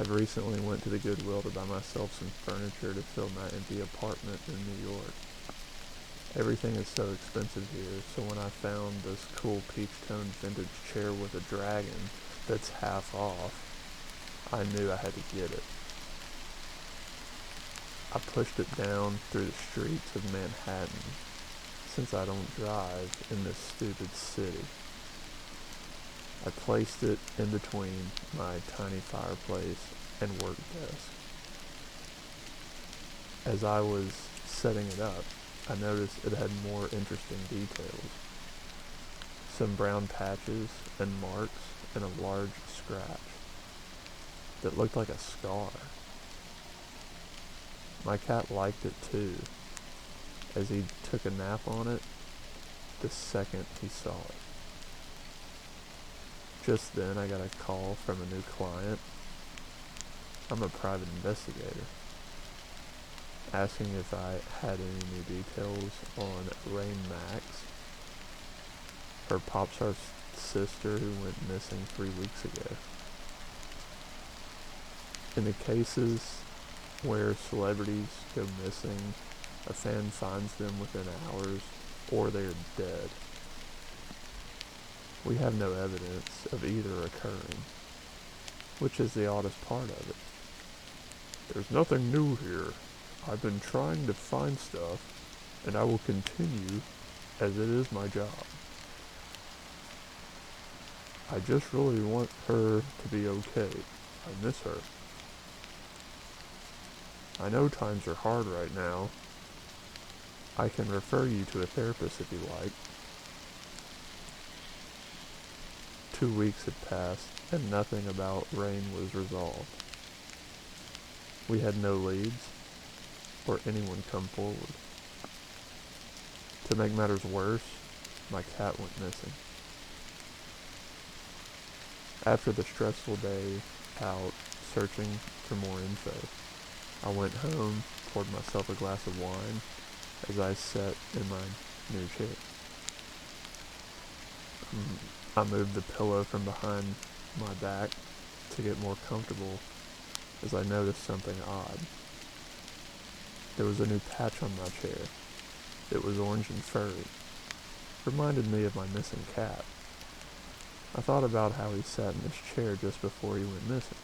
I've recently went to the Goodwill to buy myself some furniture to fill my empty apartment in New York. Everything is so expensive here, so when I found this cool peach-toned vintage chair with a dragon that's half off, I knew I had to get it. I pushed it down through the streets of Manhattan, since I don't drive in this stupid city. I placed it in between my tiny fireplace and work desk. As I was setting it up, I noticed it had more interesting details. Some brown patches and marks and a large scratch that looked like a scar. My cat liked it too, as he took a nap on it the second he saw it. Just then I got a call from a new client. I'm a private investigator, asking if I had any new details on Rain Max, her pop star sister who went missing 3 weeks ago. In the cases where celebrities go missing, a fan finds them within hours or they are dead. We have no evidence of either occurring, which is the oddest part of it. There's nothing new here. I've been trying to find stuff, and I will continue as it is my job. I just really want her to be okay. I miss her. I know times are hard right now. I can refer you to a therapist if you like. 2 weeks had passed, and nothing about Rain was resolved. We had no leads, or anyone come forward. To make matters worse, my cat went missing. After the stressful day out searching for more info, I went home, poured myself a glass of wine as I sat in my new chair. I moved the pillow from behind my back to get more comfortable as I noticed something odd. There was a new patch on my chair. It was orange and furry. Reminded me of my missing cat. I thought about how he sat in his chair just before he went missing.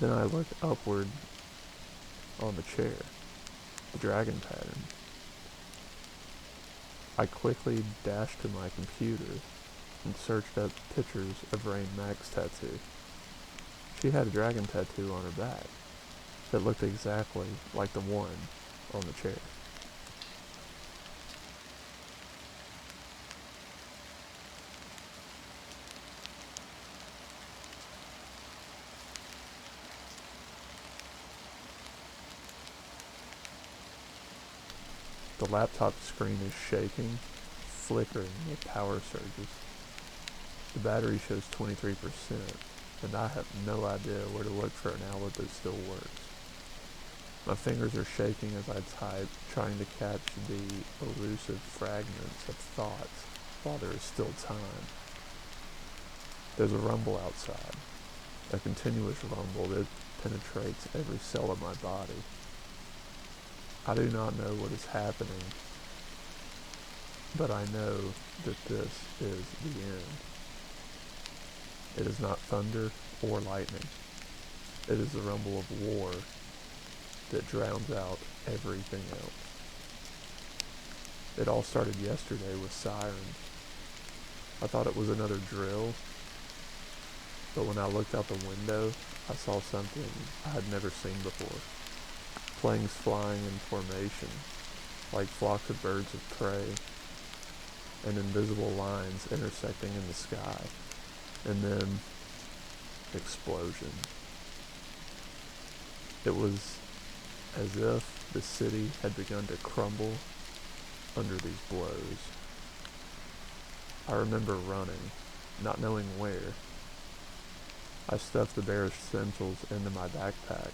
Then I looked upward on the chair, the dragon pattern. I quickly dashed to my computer and searched up pictures of Rain Mac's tattoo. She had a dragon tattoo on her back that looked exactly like the one on the chair. The laptop screen is shaking, flickering with power surges. The battery shows 23%, and I have no idea where to look for an outlet that still works. My fingers are shaking as I type, trying to catch the elusive fragments of thoughts while there is still time. There's a rumble outside, a continuous rumble that penetrates every cell of my body. I do not know what is happening, but I know that this is the end. It is not thunder or lightning. It is the rumble of war that drowns out everything else. It all started yesterday with sirens. I thought it was another drill, but when I looked out the window, I saw something I had never seen before. Planes flying in formation, like flocks of birds of prey, and invisible lines intersecting in the sky, and then explosion. It was as if the city had begun to crumble under these blows. I remember running, not knowing where. I stuffed the bare essentials into my backpack.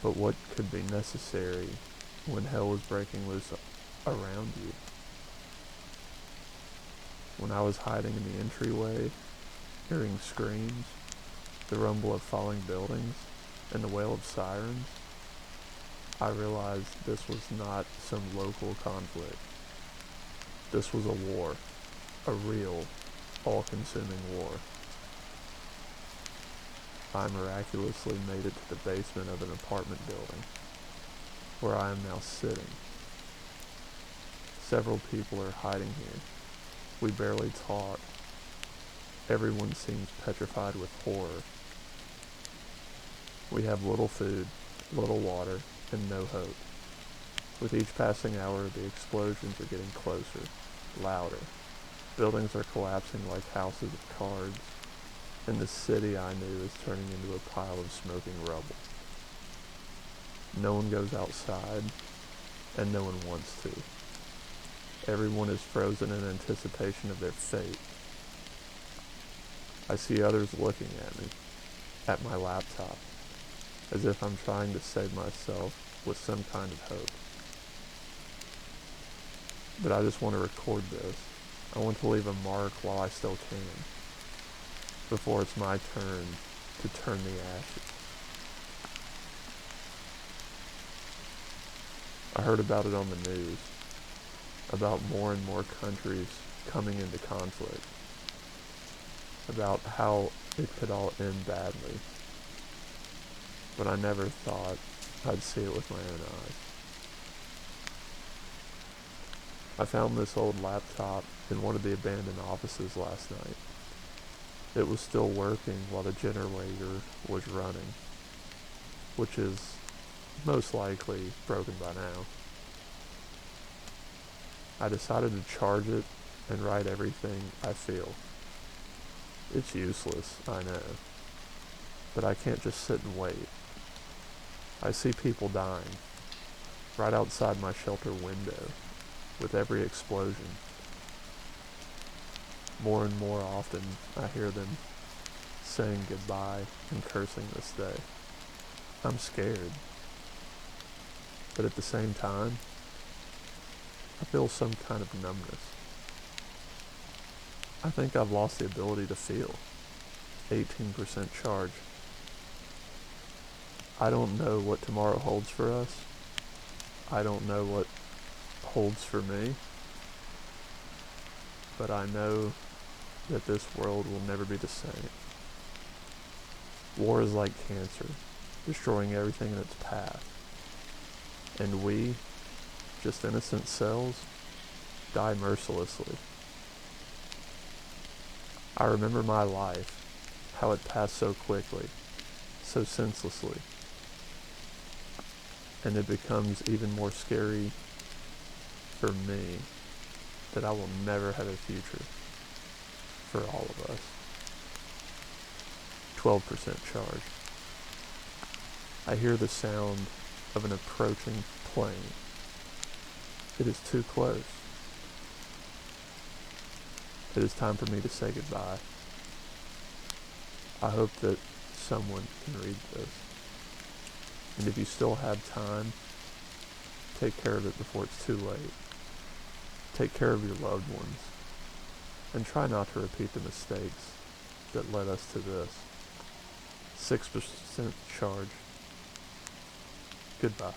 But what could be necessary when hell was breaking loose around you? When I was hiding in the entryway, hearing screams, the rumble of falling buildings, and the wail of sirens, I realized this was not some local conflict. This was a war, a real, all-consuming war. I miraculously made it to the basement of an apartment building, where I am now sitting. Several people are hiding here. We barely talk. Everyone seems petrified with horror. We have little food, little water, and no hope. With each passing hour, the explosions are getting closer, louder. Buildings are collapsing like houses of cards, and the city I knew is turning into a pile of smoking rubble. No one goes outside, and no one wants to. Everyone is frozen in anticipation of their fate. I see others looking at me, at my laptop, as if I'm trying to save myself with some kind of hope. But I just want to record this. I want to leave a mark while I still can, before it's my turn to turn the ashes. I heard about it on the news, about more and more countries coming into conflict, about how it could all end badly. But I never thought I'd see it with my own eyes. I found this old laptop in one of the abandoned offices last night. It was still working while the generator was running, which is most likely broken by now. I decided to charge it and write everything I feel. It's useless, I know, but I can't just sit and wait. I see people dying right outside my shelter window with every explosion. More and more often, I hear them saying goodbye and cursing this day. I'm scared, but at the same time, I feel some kind of numbness. I think I've lost the ability to feel. 18% charge. I don't know what tomorrow holds for us. I don't know what holds for me. But I know that this world will never be the same. War is like cancer, destroying everything in its path. And we, just innocent cells, die mercilessly. I remember my life, how it passed so quickly, so senselessly. And it becomes even more scary for me that I will never have a future for all of us. 12% charge. I hear the sound of an approaching plane. It is too close. It is time for me to say goodbye. I hope that someone can read this. And if you still have time, take care of it before it's too late. Take care of your loved ones. And try not to repeat the mistakes that led us to this. 6% charge. Goodbye.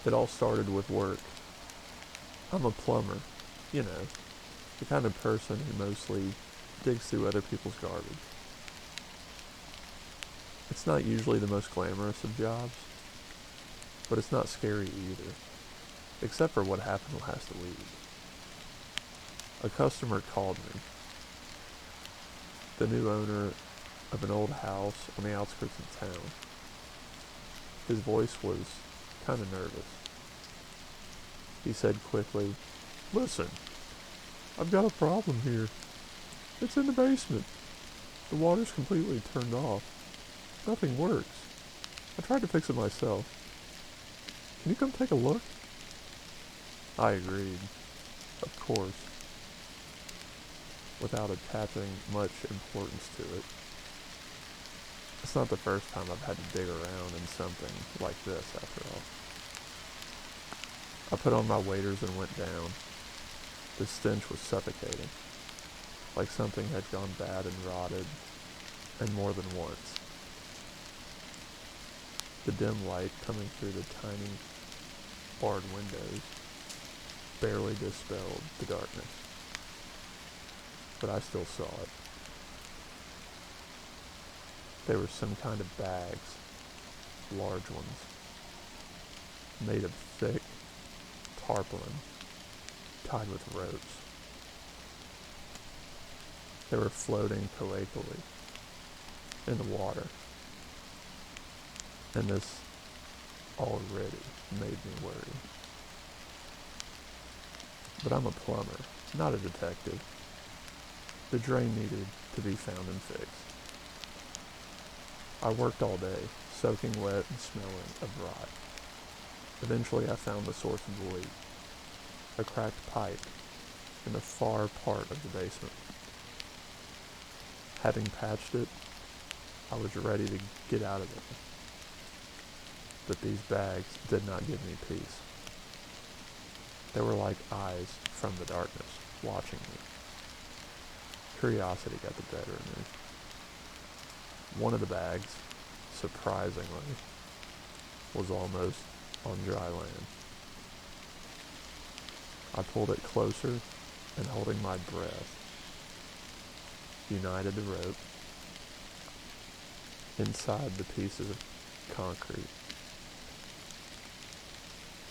It all started with work. I'm a plumber, you know, the kind of person who mostly digs through other people's garbage. It's not usually the most glamorous of jobs, but it's not scary either, except for what happened last week. A customer called me, the new owner of an old house on the outskirts of town. His voice was kind of nervous. He said quickly, "Listen, I've got a problem here. It's in the basement. The water's completely turned off. Nothing works. I tried to fix it myself. Can you come take a look? I agreed, of course, without attaching much importance to it. It's not the first time I've had to dig around in something like this, after all. I put on my waders and went down. The stench was suffocating, like something had gone bad and rotted, and more than once. The dim light coming through the tiny, barred windows barely dispelled the darkness, but I still saw it. They were some kind of bags, large ones, made of thick tarpaulin tied with ropes. They were floating coacally in the water, and this already made me worry. But I'm a plumber, not a detective. The drain needed to be found and fixed. I worked all day, soaking wet and smelling of rot. Eventually I found the source of the leak, a cracked pipe in the far part of the basement. Having patched it, I was ready to get out of there. But these bags did not give me peace. They were like eyes from the darkness, watching me. Curiosity got the better of me. One of the bags, surprisingly, was almost on dry land. I pulled it closer and, holding my breath, united the rope inside the pieces of concrete.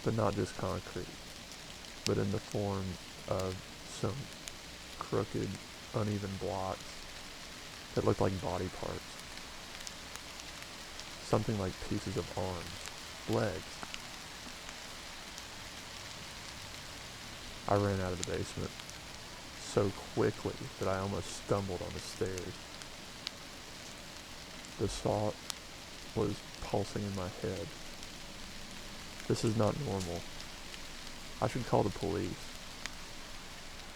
But not just concrete, but in the form of some crooked, uneven blocks that looked like body parts. Something like pieces of arms, legs. I ran out of the basement so quickly that I almost stumbled on the stairs. The thought was pulsing in my head. This is not normal. I should call the police.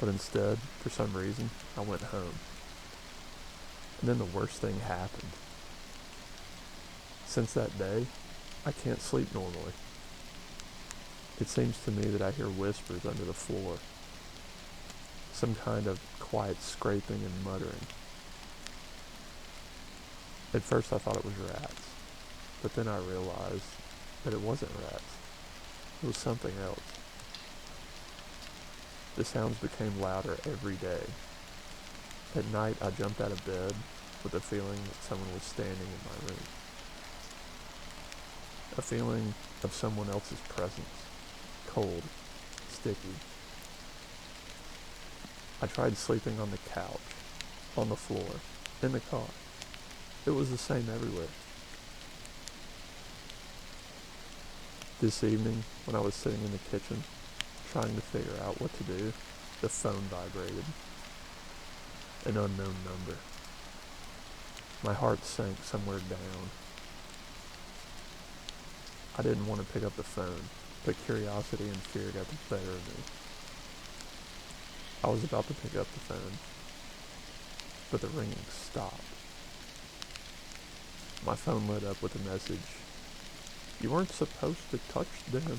But instead, for some reason, I went home. And then the worst thing happened. Since that day, I can't sleep normally. It seems to me that I hear whispers under the floor. Some kind of quiet scraping and muttering. At first I thought it was rats, but then I realized that it wasn't rats. It was something else. The sounds became louder every day. At night I jumped out of bed with a feeling that someone was standing in my room. A feeling of someone else's presence. Cold, sticky. I tried sleeping on the couch, on the floor, in the car. It was the same everywhere. This evening, when I was sitting in the kitchen, trying to figure out what to do, the phone vibrated. An unknown number. My heart sank somewhere down. I didn't want to pick up the phone, but curiosity and fear got the better of me. I was about to pick up the phone, but the ringing stopped. My phone lit up with a message. You weren't supposed to touch them.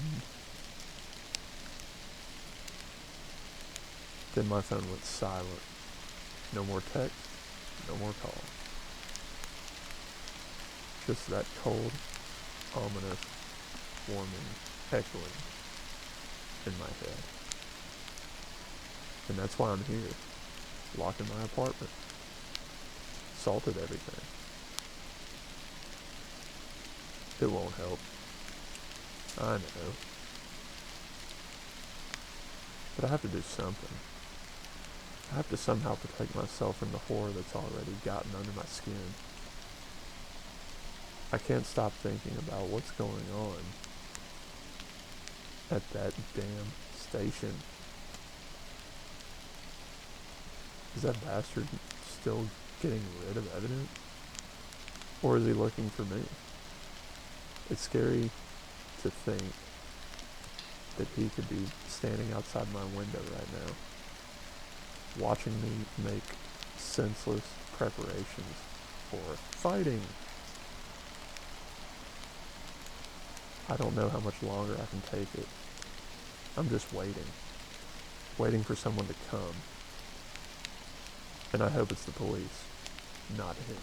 Then my phone went silent. No more text, no more call. Just that cold, ominous, warming, echoing in my head. And that's why I'm here, locked in my apartment. Salted everything. It won't help. I know. But I have to do something. I have to somehow protect myself from the horror that's already gotten under my skin. I can't stop thinking about what's going on at that damn station. Is that bastard still getting rid of evidence? Or is he looking for me? It's scary to think that he could be standing outside my window right now, watching me make senseless preparations for fighting. I don't know how much longer I can take it. I'm just waiting for someone to come. And I hope it's the police, not him.